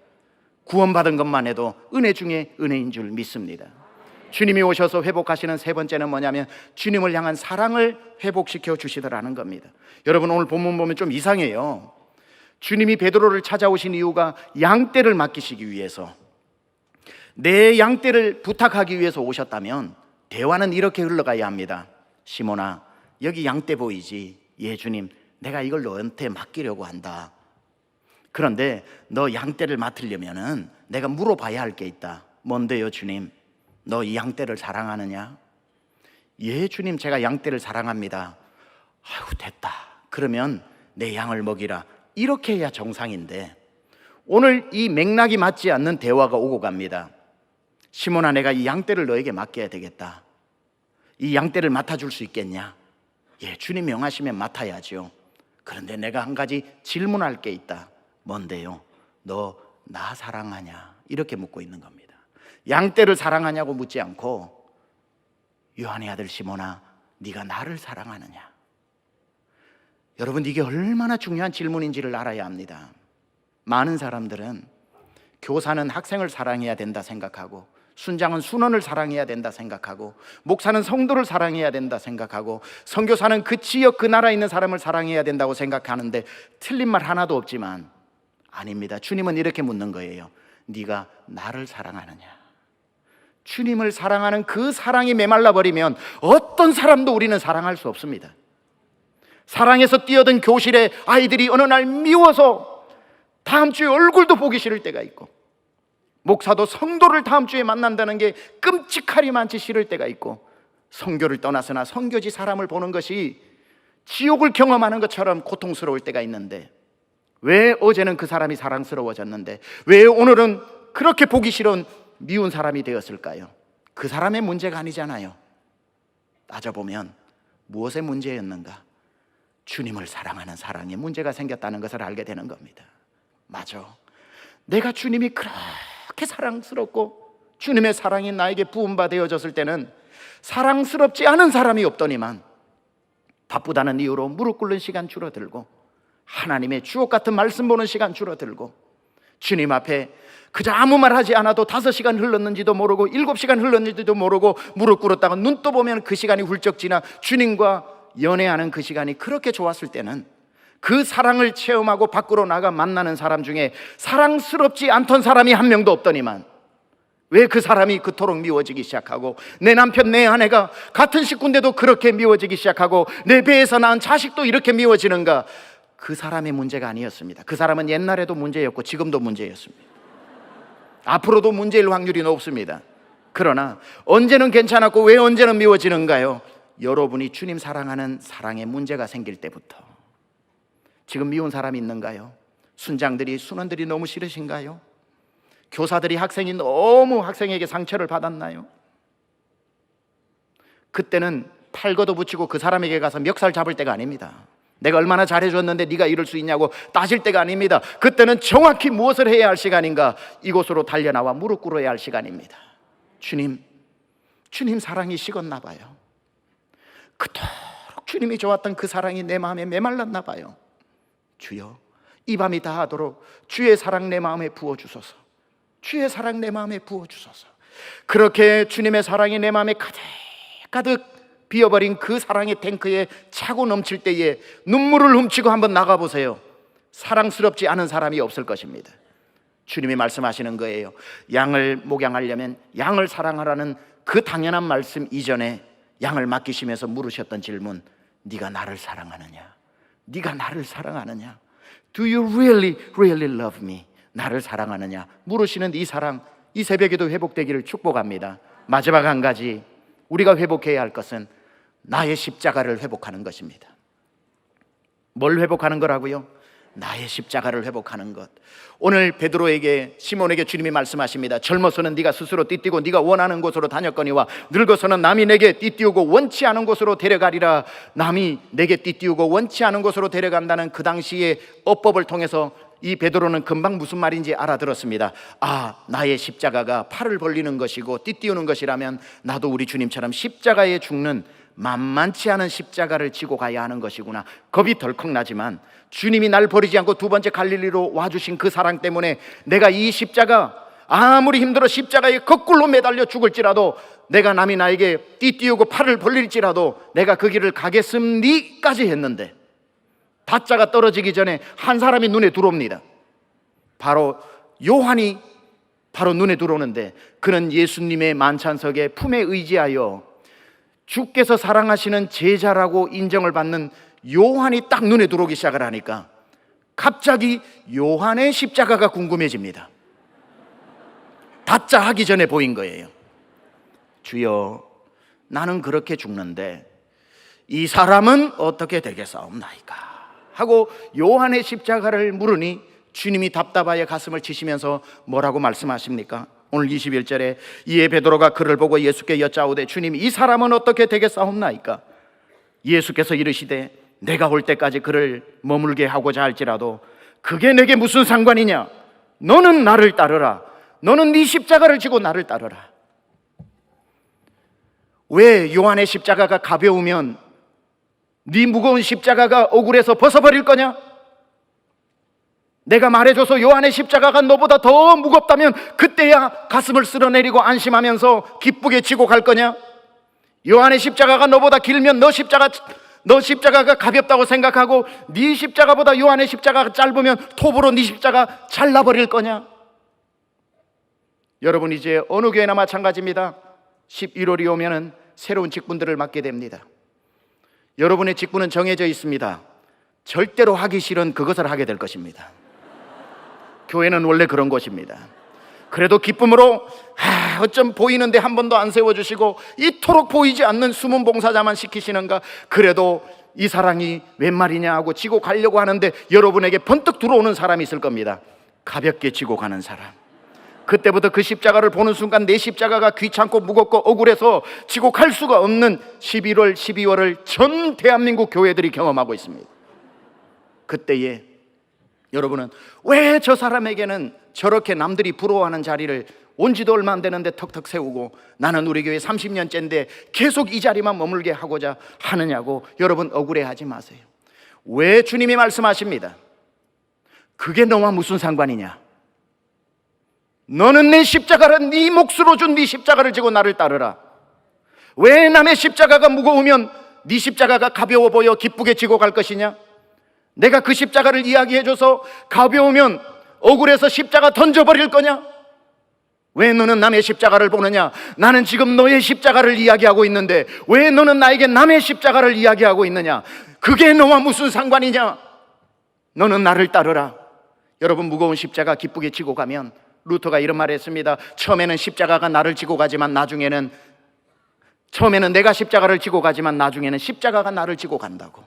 구원받은 것만 해도 은혜 중에 은혜인 줄 믿습니다. 주님이 오셔서 회복하시는 세 번째는 뭐냐면 주님을 향한 사랑을 회복시켜 주시더라는 겁니다. 여러분, 오늘 본문 보면 좀 이상해요. 주님이 베드로를 찾아오신 이유가 양떼를 맡기시기 위해서, 내 양떼를 부탁하기 위해서 오셨다면 대화는 이렇게 흘러가야 합니다. 시몬아, 여기 양떼 보이지? 예, 주님, 내가 이걸 너한테 맡기려고 한다. 그런데 너 양떼를 맡으려면은 내가 물어봐야 할 게 있다. 뭔데요, 주님? 너 이 양떼를 사랑하느냐? 예, 주님, 제가 양떼를 사랑합니다. 아유, 됐다. 그러면 내 양을 먹이라. 이렇게 해야 정상인데 오늘 이 맥락이 맞지 않는 대화가 오고 갑니다. 시몬아, 내가 이 양떼를 너에게 맡겨야 되겠다. 이 양떼를 맡아줄 수 있겠냐? 예, 주님 명하시면 맡아야죠. 그런데 내가 한 가지 질문할 게 있다. 뭔데요? 너 나 사랑하냐? 이렇게 묻고 있는 겁니다. 양떼를 사랑하냐고 묻지 않고 요한의 아들 시몬아, 네가 나를 사랑하느냐? 여러분, 이게 얼마나 중요한 질문인지를 알아야 합니다. 많은 사람들은 교사는 학생을 사랑해야 된다 생각하고, 순장은 순원을 사랑해야 된다 생각하고, 목사는 성도를 사랑해야 된다 생각하고, 선교사는 그 지역 그 나라에 있는 사람을 사랑해야 된다고 생각하는데 틀린 말 하나도 없지만 아닙니다. 주님은 이렇게 묻는 거예요. 네가 나를 사랑하느냐? 주님을 사랑하는 그 사랑이 메말라 버리면 어떤 사람도 우리는 사랑할 수 없습니다. 사랑에서 뛰어든 교실에 아이들이 어느 날 미워서 다음 주에 얼굴도 보기 싫을 때가 있고, 목사도 성도를 다음 주에 만난다는 게 끔찍하리만치 싫을 때가 있고, 선교를 떠나서나 선교지 사람을 보는 것이 지옥을 경험하는 것처럼 고통스러울 때가 있는데, 왜 어제는 그 사람이 사랑스러워졌는데 왜 오늘은 그렇게 보기 싫은 미운 사람이 되었을까요? 그 사람의 문제가 아니잖아요. 따져보면 무엇의 문제였는가? 주님을 사랑하는 사랑에 문제가 생겼다는 것을 알게 되는 겁니다. 맞아, 내가 주님이 그렇게 사랑스럽고 주님의 사랑이 나에게 부음받아졌을 때는 사랑스럽지 않은 사람이 없더니만 바쁘다는 이유로 무릎 꿇는 시간 줄어들고, 하나님의 주옥 같은 말씀 보는 시간 줄어들고, 주님 앞에 그저 아무 말 하지 않아도 5시간 흘렀는지도 모르고 7시간 흘렀는지도 모르고 무릎 꿇었다가 눈 떠보면 그 시간이 훌쩍 지나 주님과 연애하는 그 시간이 그렇게 좋았을 때는 그 사랑을 체험하고 밖으로 나가 만나는 사람 중에 사랑스럽지 않던 사람이 한 명도 없더니만 왜 그 사람이 그토록 미워지기 시작하고, 내 남편 내 아내가 같은 식구인데도 그렇게 미워지기 시작하고, 내 배에서 낳은 자식도 이렇게 미워지는가? 그 사람의 문제가 아니었습니다. 그 사람은 옛날에도 문제였고 지금도 문제였습니다. 앞으로도 문제일 확률이 높습니다. 그러나 언제는 괜찮았고 왜 언제는 미워지는가요? 여러분이 주님 사랑하는 사랑에 문제가 생길 때부터. 지금 미운 사람이 있는가요? 순장들이 순원들이 너무 싫으신가요? 교사들이 학생이 너무 학생에게 상처를 받았나요? 그때는 팔 걷어붙이고 그 사람에게 가서 멱살 잡을 때가 아닙니다. 내가 얼마나 잘해줬는데 네가 이럴 수 있냐고 따질 때가 아닙니다. 그때는 정확히 무엇을 해야 할 시간인가? 이곳으로 달려나와 무릎 꿇어야 할 시간입니다. 주님 사랑이 식었나 봐요. 그토록 주님이 좋았던 그 사랑이 내 마음에 메말랐나 봐요. 주여, 이 밤이 다하도록 주의 사랑 내 마음에 부어주소서. 주의 사랑 내 마음에 부어주소서. 그렇게 주님의 사랑이 내 마음에 가득 비어버린 그 사랑의 탱크에 차고 넘칠 때에 눈물을 훔치고 한번 나가보세요. 사랑스럽지 않은 사람이 없을 것입니다. 주님이 말씀하시는 거예요. 양을 목양하려면 양을 사랑하라는 그 당연한 말씀 이전에 양을 맡기시면서 물으셨던 질문, 네가 나를 사랑하느냐? 네가 나를 사랑하느냐? Do you really love me? 나를 사랑하느냐? 물으시는 이 사랑, 이 새벽에도 회복되기를 축복합니다. 마지막 한 가지, 우리가 회복해야 할 것은 나의 십자가를 회복하는 것입니다. 뭘 회복하는 거라고요? 나의 십자가를 회복하는 것. 오늘 베드로에게, 시몬에게 주님이 말씀하십니다. 젊어서는 네가 스스로 띠띠고 네가 원하는 곳으로 다녔거니와 늙어서는 남이 내게 띠띠우고 원치 않은 곳으로 데려가리라. 남이 내게 띠띠우고 원치 않은 곳으로 데려간다는 그 당시의 어법을 통해서 이 베드로는 금방 무슨 말인지 알아들었습니다. 아, 나의 십자가가 팔을 벌리는 것이고 띠띠우는 것이라면 나도 우리 주님처럼 십자가에 죽는 만만치 않은 십자가를 지고 가야 하는 것이구나. 겁이 덜컥 나지만 주님이 날 버리지 않고 두 번째 갈릴리로 와주신 그 사랑 때문에 내가 이 십자가, 아무리 힘들어 십자가에 거꾸로 매달려 죽을지라도, 내가 남이 나에게 띠띠우고 팔을 벌릴지라도 내가 그 길을 가겠습니까지 했는데, 다짜가 떨어지기 전에 한 사람이 눈에 들어옵니다. 바로 요한이 바로 눈에 들어오는데, 그는 예수님의 만찬석에 품에 의지하여 주께서 사랑하시는 제자라고 인정을 받는 요한이 딱 눈에 들어오기 시작을 하니까 갑자기 요한의 십자가가 궁금해집니다. 다짜 하기 전에 보인 거예요. 주여, 나는 그렇게 죽는데 이 사람은 어떻게 되겠사옵나이까 하고 요한의 십자가를 물으니 주님이 답답하여 가슴을 치시면서 뭐라고 말씀하십니까? 오늘 21절에 이에 베드로가 그를 보고 예수께 여짜오되 주님, 이 사람은 어떻게 되겠사옵나이까? 예수께서 이르시되 내가 올 때까지 그를 머물게 하고자 할지라도 그게 내게 무슨 상관이냐? 너는 나를 따르라. 너는 네 십자가를 지고 나를 따르라. 왜 요한의 십자가가 가벼우면 네 무거운 십자가가 억울해서 벗어버릴 거냐? 내가 말해줘서 요한의 십자가가 너보다 더 무겁다면 그때야 가슴을 쓸어내리고 안심하면서 기쁘게 지고 갈 거냐? 요한의 십자가가 너보다 길면 너 십자가가 가볍다고 생각하고 네 십자가보다 요한의 십자가가 짧으면 톱으로 네 십자가 잘라버릴 거냐? 여러분, 이제 어느 교회나 마찬가지입니다. 11월이 오면은 새로운 직분들을 맡게 됩니다. 여러분의 직분은 정해져 있습니다. 절대로 하기 싫은 그것을 하게 될 것입니다. 교회는 원래 그런 곳입니다. 그래도 기쁨으로 어쩜 보이는데 한 번도 안 세워주시고 이토록 보이지 않는 숨은 봉사자만 시키시는가? 그래도 이 사랑이 웬 말이냐 하고 지고 가려고 하는데 여러분에게 번뜩 들어오는 사람이 있을 겁니다. 가볍게 지고 가는 사람. 그때부터 그 십자가를 보는 순간 내 십자가가 귀찮고 무겁고 억울해서 지고 갈 수가 없는 11월, 12월을 전 대한민국 교회들이 경험하고 있습니다. 그때에 여러분은 왜 저 사람에게는 저렇게 남들이 부러워하는 자리를 온 지도 얼마 안 되는데 턱턱 세우고 나는 우리 교회 30년째인데 계속 이 자리만 머물게 하고자 하느냐고 여러분 억울해하지 마세요. 왜 주님이 말씀하십니다. 그게 너와 무슨 상관이냐? 너는 내 십자가를 네 몫으로 준 네 십자가를 지고 나를 따르라. 왜 남의 십자가가 무거우면 네 십자가가 가벼워 보여 기쁘게 지고 갈 것이냐? 내가 그 십자가를 이야기해줘서 가벼우면 억울해서 십자가 던져버릴 거냐? 왜 너는 남의 십자가를 보느냐? 나는 지금 너의 십자가를 이야기하고 있는데 왜 너는 나에게 남의 십자가를 이야기하고 있느냐? 그게 너와 무슨 상관이냐? 너는 나를 따르라. 여러분, 무거운 십자가 기쁘게 지고 가면, 루터가 이런 말을 했습니다. 처음에는 십자가가 나를 지고 가지만 처음에는 내가 십자가를 지고 가지만 나중에는 십자가가 나를 지고 간다고.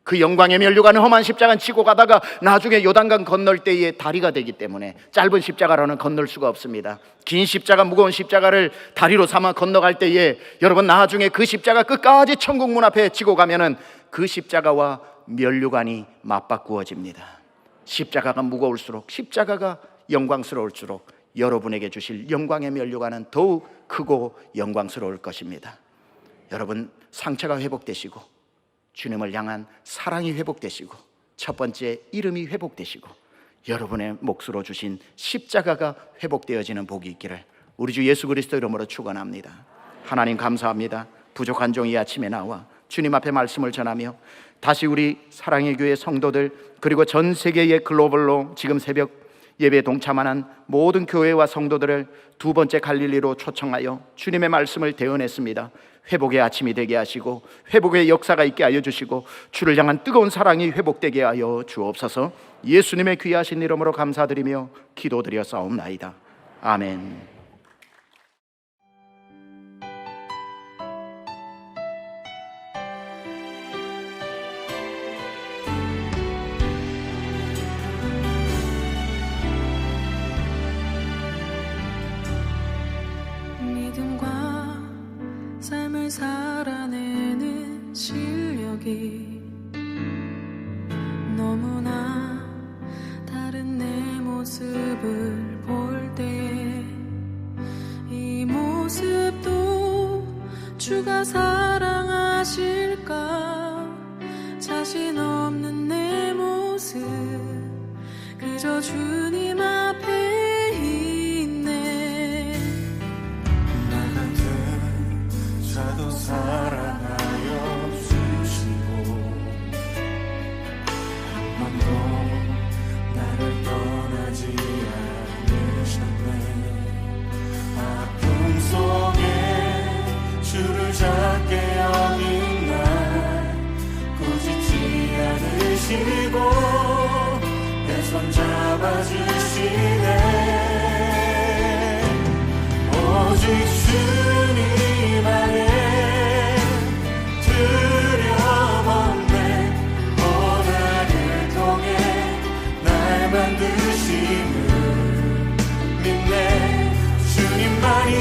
그 영광의 면류관은 험한 십자가는 지고 가다가 나중에 요단강 건널 때에 다리가 되기 때문에 짧은 십자가로는 건널 수가 없습니다. 긴 십자가, 무거운 십자가를 다리로 삼아 건너갈 때에 여러분, 나중에 그 십자가 끝까지 천국 문 앞에 지고 가면은 그 십자가와 면류관이 맞바꾸어집니다. 십자가가 무거울수록, 십자가가 영광스러울수록 여러분에게 주실 영광의 면류관은 더욱 크고 영광스러울 것입니다. 여러분, 상처가 회복되시고 주님을 향한 사랑이 회복되시고 첫 번째 이름이 회복되시고 여러분의 몫으로 주신 십자가가 회복되어지는 복이 있기를 우리 주 예수 그리스도 이름으로 축원합니다. 하나님 감사합니다. 부족한 종이 아침에 나와 주님 앞에 말씀을 전하며 다시 우리 사랑의 교회 성도들 그리고 전 세계의 글로벌로 지금 새벽 예배에 동참하는 모든 교회와 성도들을 두 번째 갈릴리로 초청하여 주님의 말씀을 대언했습니다. 회복의 아침이 되게 하시고 회복의 역사가 있게 하여 주시고 주를 향한 뜨거운 사랑이 회복되게 하여 주옵소서. 예수님의 귀하신 이름으로 감사드리며 기도드렸사옵나이다. 아멘. 실력이 너무나 다른 내 모습을 볼 때 이 모습도 주가 사랑하실까? 자신 없는 내 모습 그저 주님 앞에 있네. 나 같은 자도 사랑하여 주시고 한 번도 나를 떠나지 않으셨네. 아픔 속에 주를 작게 여긴 날 꾸짖지 않으시고 내 손 잡아주시네. 오직 주님 안에 두려움 없네. 고난을 통해 날 만드심을 믿네. 주님만이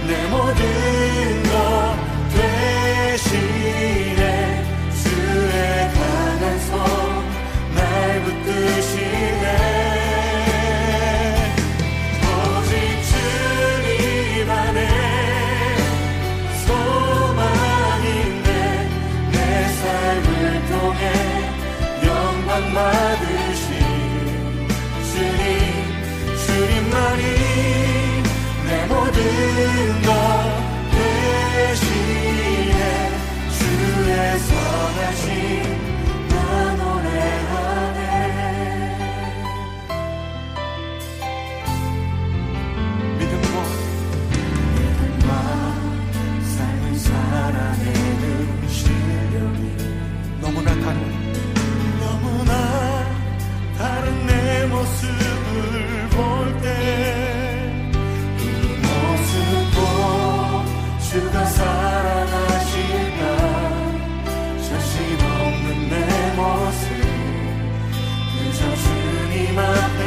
내 모든 것 되시네. 주의 강한 손 날 붙드시네. 오직 주님 안에 소망 있네. 내 삶을 통해 영광 받으신 주님, 주님만이 내 모든 것 되시네. 주의 선하심 나 노래하네. 믿음과 삶을 살아내는 실력이 너무나 다른 내 모습을 볼 때 이 모습도 주가 사랑하실까? 자신 없는 내 모습 그저 주님 앞에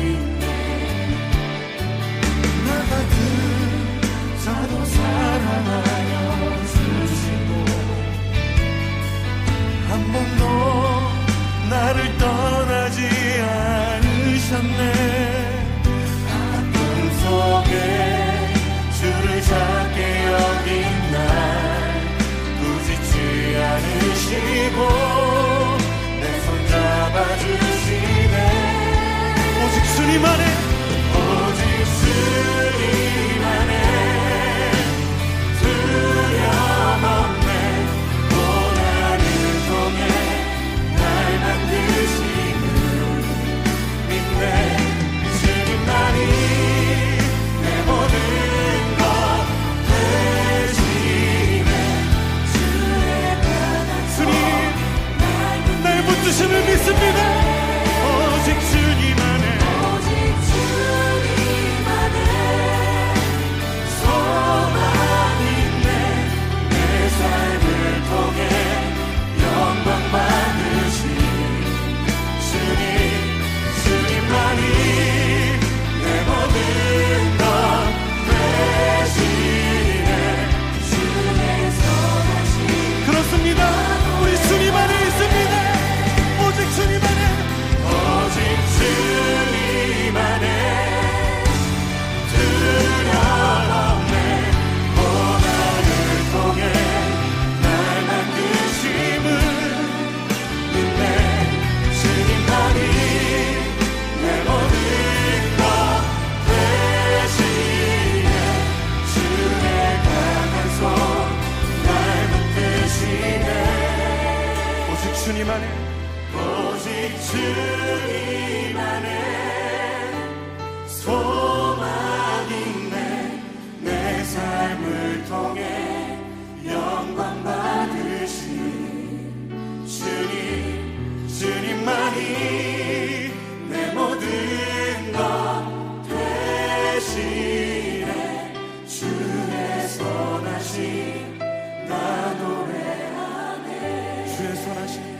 있네. 나 같은 자도 사랑하여 주시고 한 번도 나를 떠나지 않으셨네. 아픔 속에 주를 작게 여긴 날 꾸짖지 않으시고 내 손 잡아주시네. 오직 주님 안에 오직 주님 안에 두려움 없네. 고난을 통해 날 만드심을 믿네. 주님만이 내 모든 것 되시네. 주의 강한 손 날 붙드심을 믿습니다. 오직 주님 안에 소망 있네. 내 삶을 통해 영광 받으신 주님, 주님만이 내 모든 것 되시네. 주의 선하심 그렇습니다. 우리 주님 안에 있습니다. 오직 주님 안에 오직 주님 안에 두려움 없네. 고난을 통해 날 만드심을 믿네. 주님만이 내 모든 것 되시네. 주의 강한 손 날 붙드시네. 오직 주님 안에 오직 주님 안에 소망 있네. 내 삶을 통해 영광 받으신 주님, 주님만이 내 모든 것 되시네. 주의 선하심 나 노래하네. 주의 선하심